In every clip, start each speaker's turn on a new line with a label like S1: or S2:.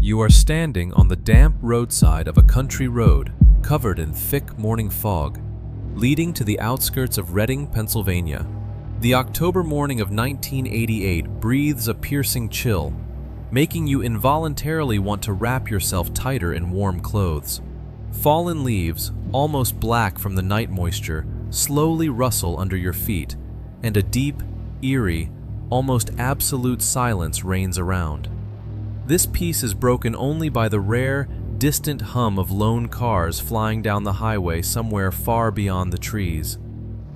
S1: You are standing on the damp roadside of a country road covered in thick morning fog, leading to the outskirts of Reading, Pennsylvania. The October morning of 1988 breathes a piercing chill, making you involuntarily want to wrap yourself tighter in warm clothes. Fallen leaves, almost black from the night moisture, slowly rustle under your feet, and a deep, eerie, almost absolute silence reigns around. This peace is broken only by the rare, distant hum of lone cars flying down the highway somewhere far beyond the trees.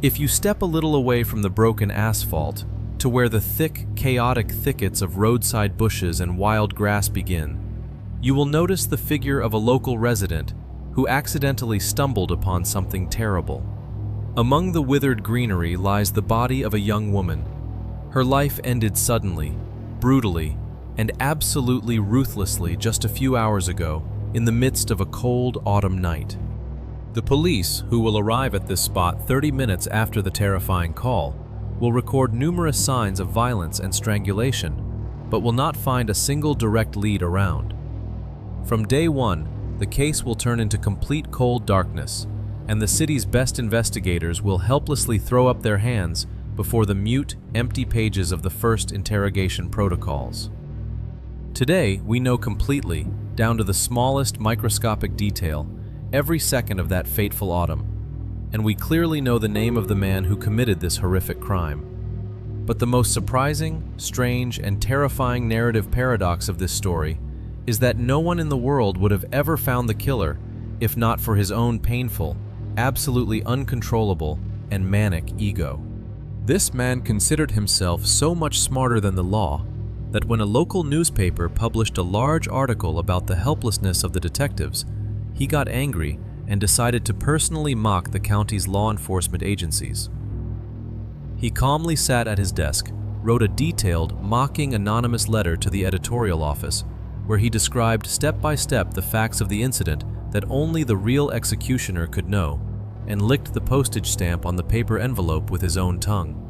S1: If you step a little away from the broken asphalt to where the thick, chaotic thickets of roadside bushes and wild grass begin, you will notice the figure of a local resident who accidentally stumbled upon something terrible. Among the withered greenery lies the body of a young woman. Her life ended suddenly, brutally, and absolutely ruthlessly just a few hours ago in the midst of a cold autumn night. The police, who will arrive at this spot 30 minutes after the terrifying call, will record numerous signs of violence and strangulation, but will not find a single direct lead around. From day one, the case will turn into complete cold darkness, and the city's best investigators will helplessly throw up their hands before the mute, empty pages of the first interrogation protocols. Today, we know completely, down to the smallest microscopic detail, every second of that fateful autumn, and we clearly know the name of the man who committed this horrific crime. But the most surprising, strange, and terrifying narrative paradox of this story is that no one in the world would have ever found the killer if not for his own painful, absolutely uncontrollable, and manic ego. This man considered himself so much smarter than the law that when a local newspaper published a large article about the helplessness of the detectives, he got angry and decided to personally mock the county's law enforcement agencies. He calmly sat at his desk, wrote a detailed, mocking anonymous letter to the editorial office, where he described step by step the facts of the incident that only the real executioner could know, and licked the postage stamp on the paper envelope with his own tongue.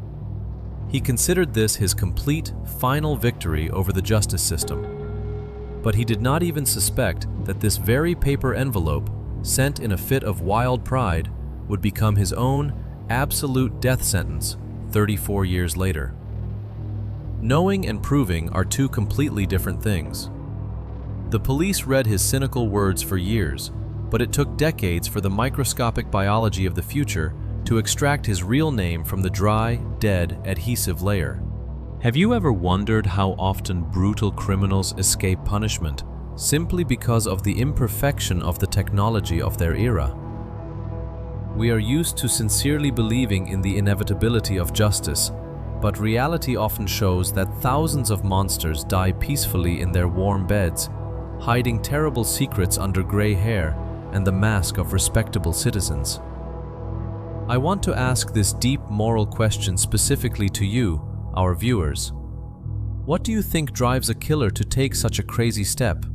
S1: He considered this his complete, final victory over the justice system. But he did not even suspect that this very paper envelope, sent in a fit of wild pride, would become his own absolute death sentence 34 years later. Knowing and proving are two completely different things. The police read his cynical words for years, but it took decades for the microscopic biology of the future to extract his real name from the dry, dead, adhesive layer. Have you ever wondered how often brutal criminals escape punishment simply because of the imperfection of the technology of their era? We are used to sincerely believing in the inevitability of justice, but reality often shows that thousands of monsters die peacefully in their warm beds, hiding terrible secrets under gray hair and the mask of respectable citizens. I want to ask this deep moral question specifically to you, our viewers. What do you think drives a killer to take such a crazy step?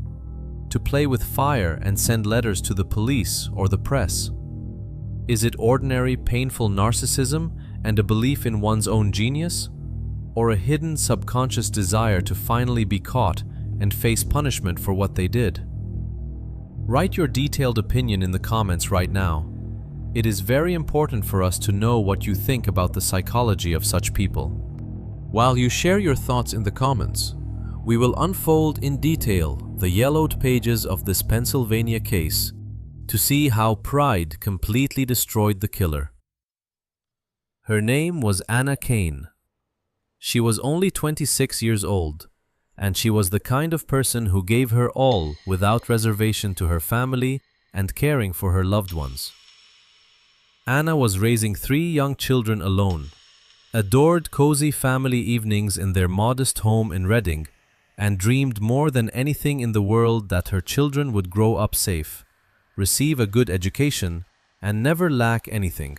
S1: To play with fire and send letters to the police or the press? Is it ordinary, painful narcissism and a belief in one's own genius? Or a hidden subconscious desire to finally be caught and face punishment for what they did? Write your detailed opinion in the comments right now. It is very important for us to know what you think about the psychology of such people. While you share your thoughts in the comments, we will unfold in detail the yellowed pages of this Pennsylvania case to see how pride completely destroyed the killer. Her name was Anna Kane. She was only 26 years old, and she was the kind of person who gave her all without reservation to her family and caring for her loved ones. Anna was raising 3 young children alone, adored cozy family evenings in their modest home in Reading, and dreamed more than anything in the world that her children would grow up safe, receive a good education, and never lack anything.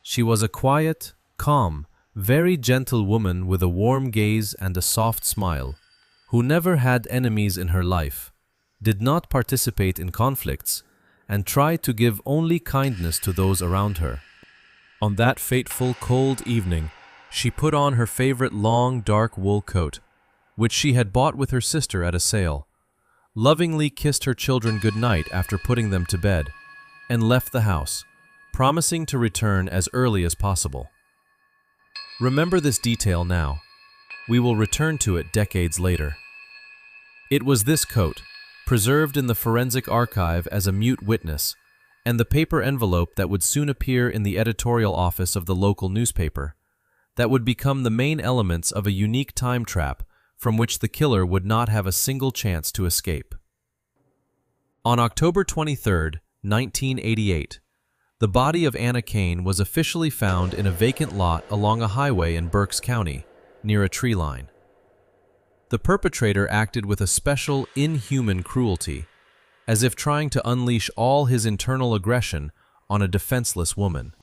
S1: She was a quiet, calm, very gentle woman with a warm gaze and a soft smile, who never had enemies in her life, did not participate in conflicts, and tried to give only kindness to those around her. On that fateful, cold evening, she put on her favorite long, dark wool coat, which she had bought with her sister at a sale, lovingly kissed her children goodnight after putting them to bed, and left the house, promising to return as early as possible. Remember this detail now. We will return to it decades later. It was this coat, preserved in the forensic archive as a mute witness, and the paper envelope that would soon appear in the editorial office of the local newspaper, that would become the main elements of a unique time trap from which the killer would not have a single chance to escape. On October 23, 1988, the body of Anna Kane was officially found in a vacant lot along a highway in Berks County, near a tree line. The perpetrator acted with a special, inhuman cruelty, as if trying to unleash all his internal aggression on a defenseless woman.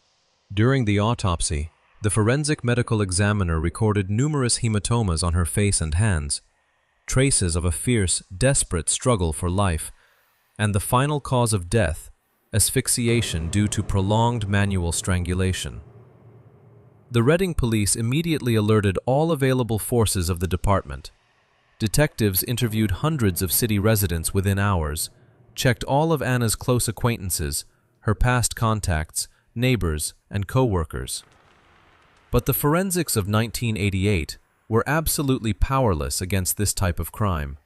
S1: During the autopsy, the forensic medical examiner recorded numerous hematomas on her face and hands, traces of a fierce, desperate struggle for life, and the final cause of death, asphyxiation due to prolonged manual strangulation. The Reading police immediately alerted all available forces of the department. Detectives interviewed hundreds of city residents within hours, checked all of Anna's close acquaintances, her past contacts, neighbors, and co-workers. But the forensics of 1988 were absolutely powerless against this type of crime.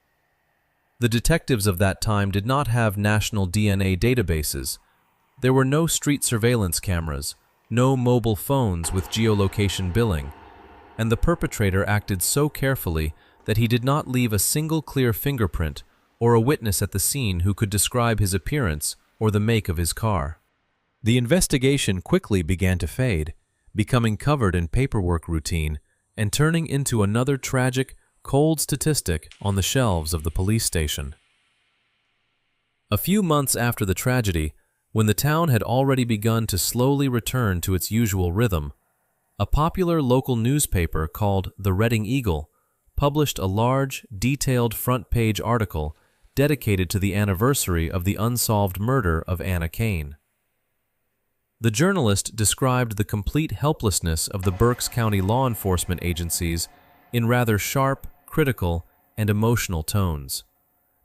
S1: The detectives of that time did not have national DNA databases. There were no street surveillance cameras, no mobile phones with geolocation billing, and the perpetrator acted so carefully that he did not leave a single clear fingerprint or a witness at the scene who could describe his appearance or the make of his car. The investigation quickly began to fade, becoming covered in paperwork routine and turning into another tragic, cold statistic on the shelves of the police station. A few months after the tragedy, when the town had already begun to slowly return to its usual rhythm, a popular local newspaper called the Reading Eagle published a large, detailed front-page article dedicated to the anniversary of the unsolved murder of Anna Kane. The journalist described the complete helplessness of the Berks County law enforcement agencies in rather sharp, critical, and emotional tones,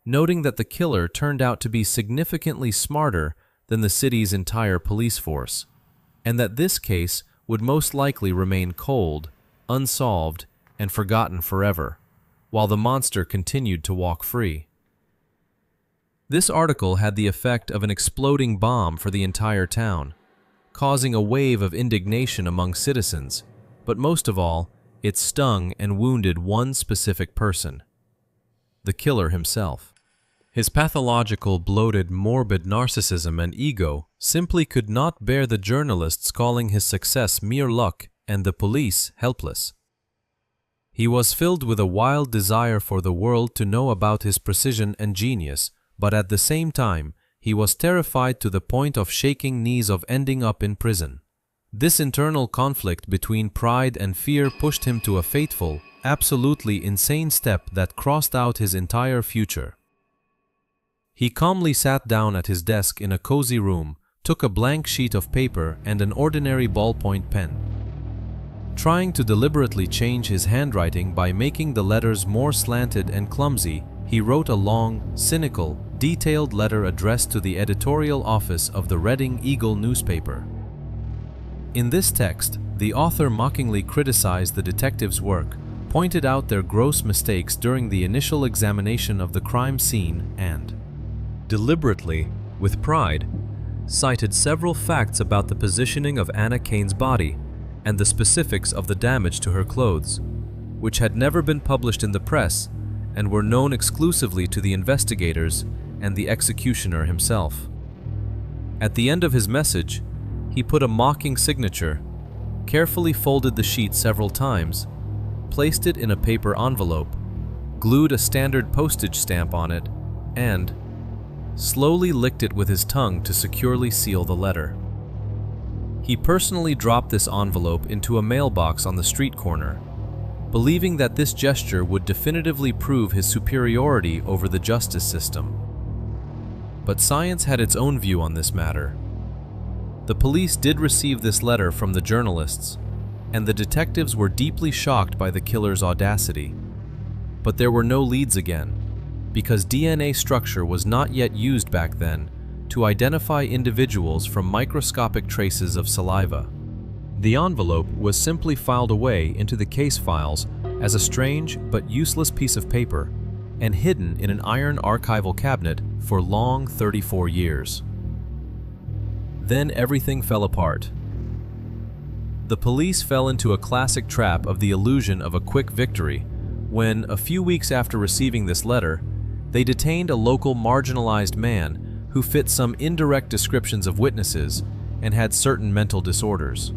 S1: noting that the killer turned out to be significantly smarter than the city's entire police force, and that this case would most likely remain cold, unsolved, and forgotten forever, while the monster continued to walk free. This article had the effect of an exploding bomb for the entire town, causing a wave of indignation among citizens, but most of all, it stung and wounded one specific person: the killer himself. His pathological, bloated, morbid narcissism and ego simply could not bear the journalists calling his success mere luck and the police helpless. He was filled with a wild desire for the world to know about his precision and genius, but at the same time, he was terrified to the point of shaking knees of ending up in prison. This internal conflict between pride and fear pushed him to a fateful, absolutely insane step that crossed out his entire future. He calmly sat down at his desk in a cozy room, took a blank sheet of paper and an ordinary ballpoint pen. Trying to deliberately change his handwriting by making the letters more slanted and clumsy, he wrote a long, cynical, detailed letter addressed to the editorial office of the Reading Eagle newspaper. In this text, the author mockingly criticized the detectives' work, pointed out their gross mistakes during the initial examination of the crime scene, and deliberately, with pride, cited several facts about the positioning of Anna Kane's body and the specifics of the damage to her clothes, which had never been published in the press and were known exclusively to the investigators and the executioner himself. At the end of his message, he put a mocking signature, carefully folded the sheet several times, placed it in a paper envelope, glued a standard postage stamp on it, and slowly licked it with his tongue to securely seal the letter. He personally dropped this envelope into a mailbox on the street corner, believing that this gesture would definitively prove his superiority over the justice system. But science had its own view on this matter. The police did receive this letter from the journalists, and the detectives were deeply shocked by the killer's audacity. But there were no leads again, because DNA structure was not yet used back then to identify individuals from microscopic traces of saliva. The envelope was simply filed away into the case files as a strange but useless piece of paper and hidden in an iron archival cabinet for long 34 years. Then everything fell apart. The police fell into a classic trap of the illusion of a quick victory when, a few weeks after receiving this letter, they detained a local marginalized man who fit some indirect descriptions of witnesses and had certain mental disorders.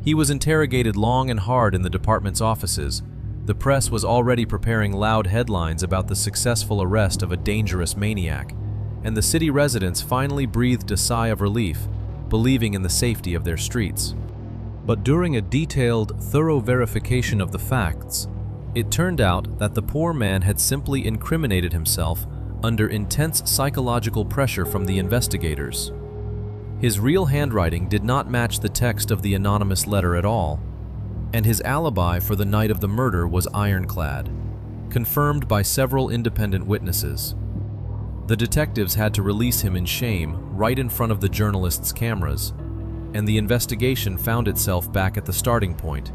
S1: He was interrogated long and hard in the department's offices. The press was already preparing loud headlines about the successful arrest of a dangerous maniac, and the city residents finally breathed a sigh of relief, believing in the safety of their streets. But during a detailed, thorough verification of the facts, it turned out that the poor man had simply incriminated himself under intense psychological pressure from the investigators. His real handwriting did not match the text of the anonymous letter at all, and his alibi for the night of the murder was ironclad, confirmed by several independent witnesses. The detectives had to release him in shame right in front of the journalists' cameras, and the investigation found itself back at the starting point,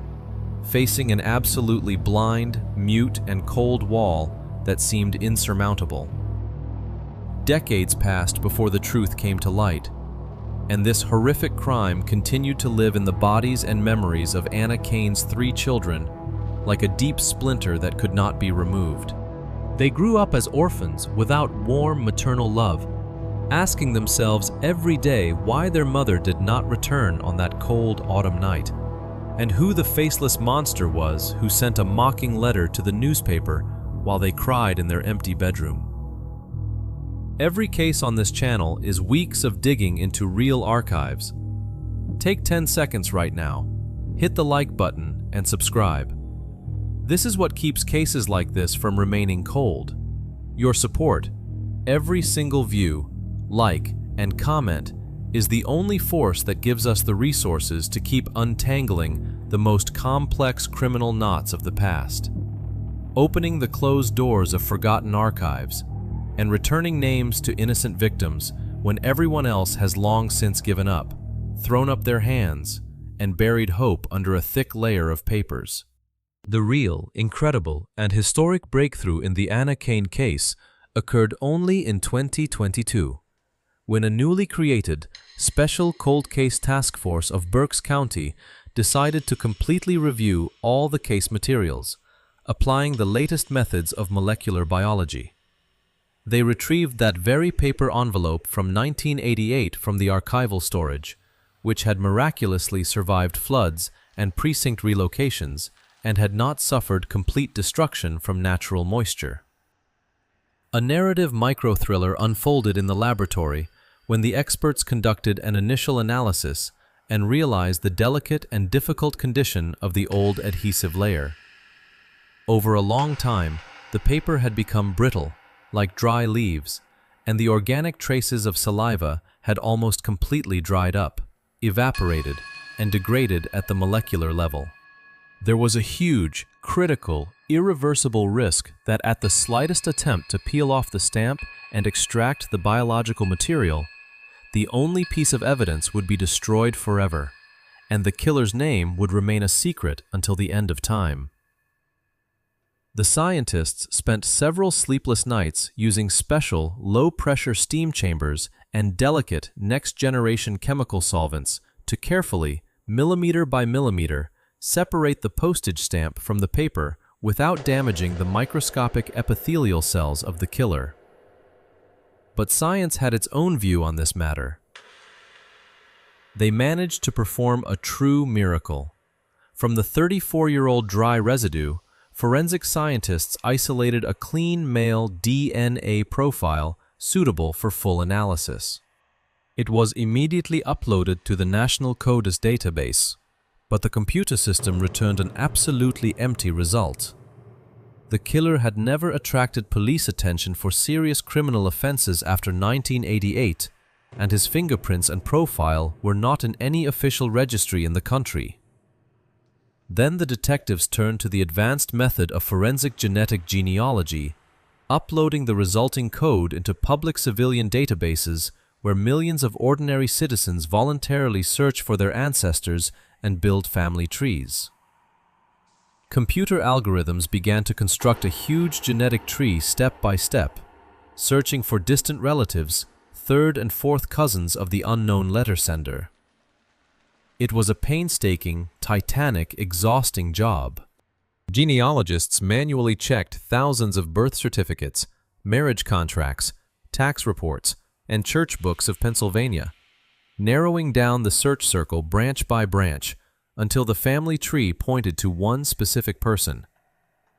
S1: facing an absolutely blind, mute, and cold wall that seemed insurmountable. Decades passed before the truth came to light, and this horrific crime continued to live in the bodies and memories of Anna Kane's 3 children like a deep splinter that could not be removed. They grew up as orphans without warm maternal love, asking themselves every day why their mother did not return on that cold autumn night, and who the faceless monster was who sent a mocking letter to the newspaper while they cried in their empty bedroom. Every case on this channel is weeks of digging into real archives. Take 10 seconds right now, hit the like button, and subscribe. This is what keeps cases like this from remaining cold. Your support, every single view, like, and comment is the only force that gives us the resources to keep untangling the most complex criminal knots of the past, opening the closed doors of forgotten archives, and returning names to innocent victims when everyone else has long since given up, thrown up their hands, and buried hope under a thick layer of papers. The real, incredible, and historic breakthrough in the Anna Kane case occurred only in 2022, when a newly created Special Cold Case Task Force of Berks County decided to completely review all the case materials, applying the latest methods of molecular biology. They retrieved that very paper envelope from 1988 from the archival storage, which had miraculously survived floods and precinct relocations and had not suffered complete destruction from natural moisture. A narrative micro-thriller unfolded in the laboratory when the experts conducted an initial analysis and realized the delicate and difficult condition of the old adhesive layer. Over a long time, the paper had become brittle, like dry leaves, and the organic traces of saliva had almost completely dried up, evaporated, and degraded at the molecular level. There was a huge, critical, irreversible risk that at the slightest attempt to peel off the stamp and extract the biological material, the only piece of evidence would be destroyed forever, and the killer's name would remain a secret until the end of time. The scientists spent several sleepless nights using special low-pressure steam chambers and delicate next-generation chemical solvents to carefully, millimeter by millimeter, separate the postage stamp from the paper without damaging the microscopic epithelial cells of the killer. But science had its own view on this matter. They managed to perform a true miracle. From the 34-year-old dry residue, forensic scientists isolated a clean male DNA profile suitable for full analysis. It was immediately uploaded to the National CODIS database, but the computer system returned an absolutely empty result. The killer had never attracted police attention for serious criminal offenses after 1988, and his fingerprints and profile were not in any official registry in the country. Then the detectives turned to the advanced method of forensic genetic genealogy, uploading the resulting code into public civilian databases where millions of ordinary citizens voluntarily search for their ancestors and build family trees. Computer algorithms began to construct a huge genetic tree step by step, searching for distant relatives, third and fourth cousins of the unknown letter sender. It was a painstaking, titanic, exhausting job. Genealogists manually checked thousands of birth certificates, marriage contracts, tax reports, and church books of Pennsylvania, narrowing down the search circle branch by branch until the family tree pointed to one specific person,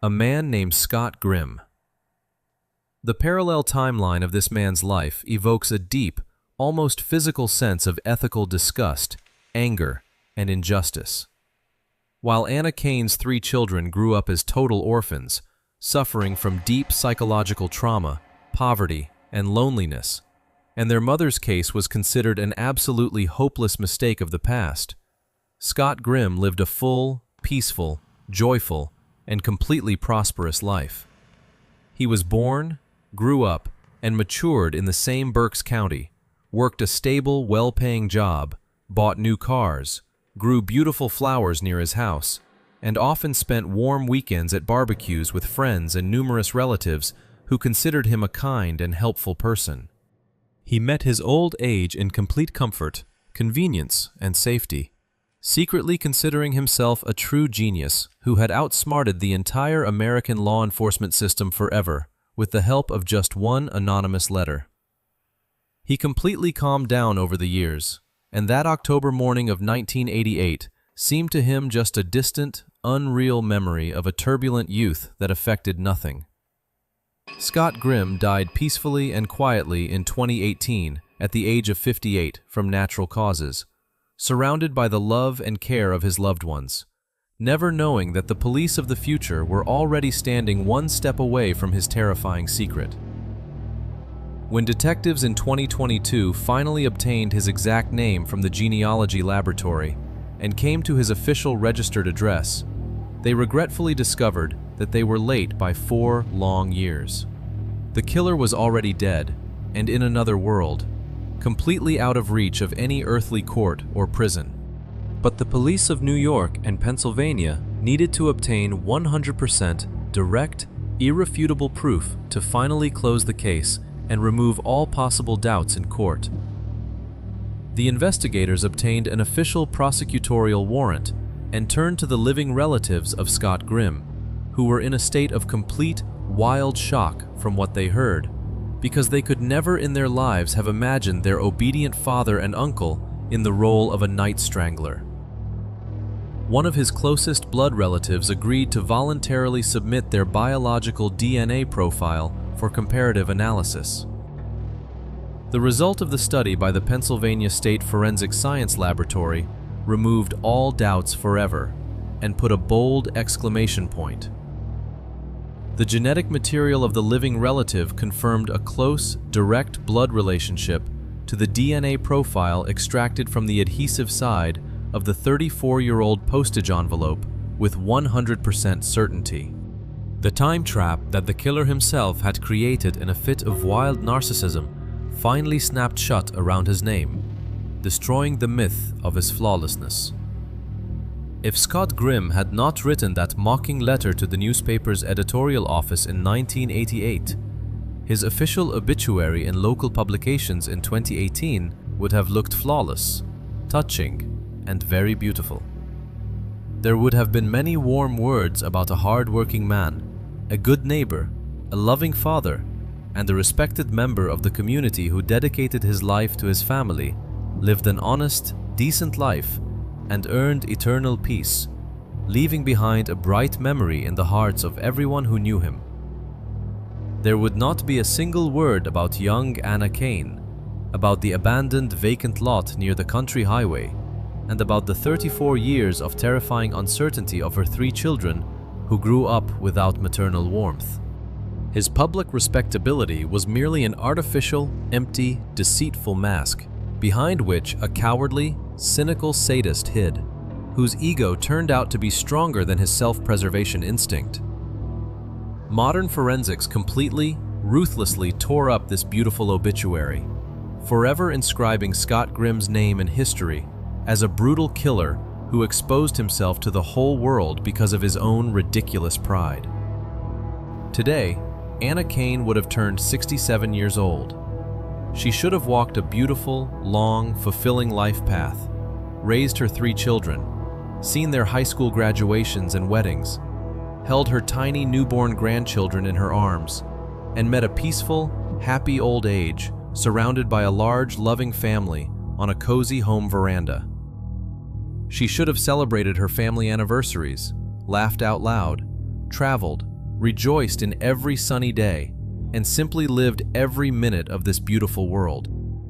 S1: a man named Scott Grimm. The parallel timeline of this man's life evokes a deep, almost physical sense of ethical disgust, anger, and injustice. While Anna Kane's 3 children grew up as total orphans, suffering from deep psychological trauma, poverty, and loneliness, and their mother's case was considered an absolutely hopeless mistake of the past, Scott Grimm lived a full, peaceful, joyful, and completely prosperous life. He was born, grew up, and matured in the same Berks County, worked a stable, well-paying job, bought new cars, grew beautiful flowers near his house, and often spent warm weekends at barbecues with friends and numerous relatives who considered him a kind and helpful person. He met his old age in complete comfort, convenience, and safety, secretly considering himself a true genius who had outsmarted the entire American law enforcement system forever with the help of just one anonymous letter. He completely calmed down over the years, and that October morning of 1988 seemed to him just a distant, unreal memory of a turbulent youth that affected nothing. Scott Grimm died peacefully and quietly in 2018 at the age of 58 from natural causes, surrounded by the love and care of his loved ones, never knowing that the police of the future were already standing one step away from his terrifying secret. When detectives in 2022 finally obtained his exact name from the genealogy laboratory and came to his official registered address, they regretfully discovered that they were late by 4 long years. The killer was already dead and in another world, completely out of reach of any earthly court or prison. But the police of New York and Pennsylvania needed to obtain 100% direct, irrefutable proof to finally close the case and remove all possible doubts in court. The investigators obtained an official prosecutorial warrant and turned to the living relatives of Scott Grimm, who were in a state of complete, wild shock from what they heard, because they could never in their lives have imagined their obedient father and uncle in the role of a night strangler. One of his closest blood relatives agreed to voluntarily submit their biological DNA profile for comparative analysis. The result of the study by the Pennsylvania State Forensic Science Laboratory removed all doubts forever and put a bold exclamation point. The genetic material of the living relative confirmed a close, direct blood relationship to the DNA profile extracted from the adhesive side of the 34-year-old postage envelope with 100% certainty. The time trap that the killer himself had created in a fit of wild narcissism finally snapped shut around his name, destroying the myth of his flawlessness. If Scott Grimm had not written that mocking letter to the newspaper's editorial office in 1988, his official obituary in local publications in 2018 would have looked flawless, touching, and very beautiful. There would have been many warm words about a hard-working man, a good neighbor, a loving father, and a respected member of the community who dedicated his life to his family, lived an honest, decent life, and earned eternal peace, leaving behind a bright memory in the hearts of everyone who knew him. There would not be a single word about young Anna Kane, about the abandoned vacant lot near the country highway, and about the 34 years of terrifying uncertainty of her 3 children who grew up without maternal warmth. His public respectability was merely an artificial, empty, deceitful mask, behind which a cowardly, cynical sadist hid, whose ego turned out to be stronger than his self-preservation instinct. Modern forensics completely ruthlessly tore up this beautiful obituary, forever inscribing Scott Grimm's name in history as a brutal killer who exposed himself to the whole world because of his own ridiculous pride. Today, Anna Kane would have turned 67 years old. She should have walked a beautiful, long, fulfilling life path, raised her 3 children, seen their high school graduations and weddings, held her tiny newborn grandchildren in her arms, and met a peaceful, happy old age surrounded by a large, loving family on a cozy home veranda. She should have celebrated her family anniversaries, laughed out loud, traveled, rejoiced in every sunny day, and simply lived every minute of this beautiful world.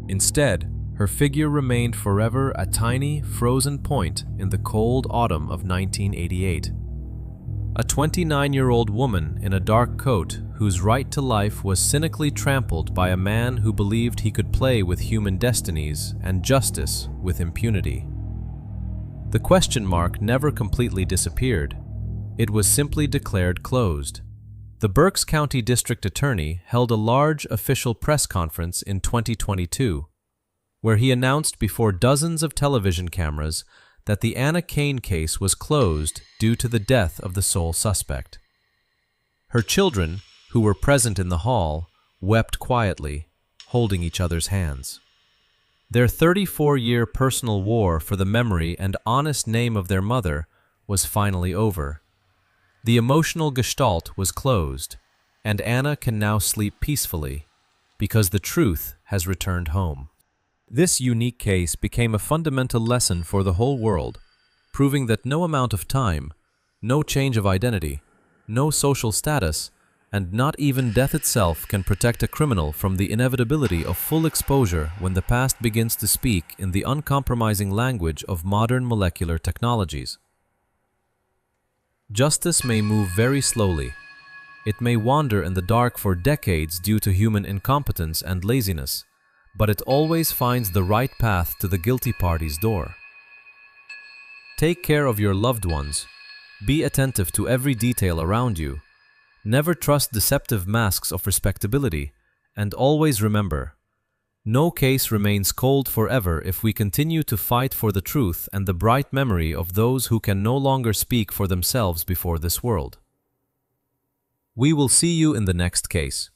S1: Instead, her figure remained forever a tiny, frozen point in the cold autumn of 1988. A 29-year-old woman in a dark coat whose right to life was cynically trampled by a man who believed he could play with human destinies and justice with impunity. The question mark never completely disappeared. It was simply declared closed. The Berks County District Attorney held a large official press conference in 2022, where he announced before dozens of television cameras that the Anna Kane case was closed due to the death of the sole suspect. Her children, who were present in the hall, wept quietly, holding each other's hands. Their 34-year personal war for the memory and honest name of their mother was finally over. The emotional gestalt was closed, and Anna can now sleep peacefully because the truth has returned home. This unique case became a fundamental lesson for the whole world, proving that no amount of time, no change of identity, no social status, and not even death itself can protect a criminal from the inevitability of full exposure when the past begins to speak in the uncompromising language of modern molecular technologies. Justice may move very slowly. It may wander in the dark for decades due to human incompetence and laziness, but it always finds the right path to the guilty party's door. Take care of your loved ones. Be attentive to every detail around you. Never trust deceptive masks of respectability, and always remember, no case remains cold forever if we continue to fight for the truth and the bright memory of those who can no longer speak for themselves before this world. We will see you in the next case.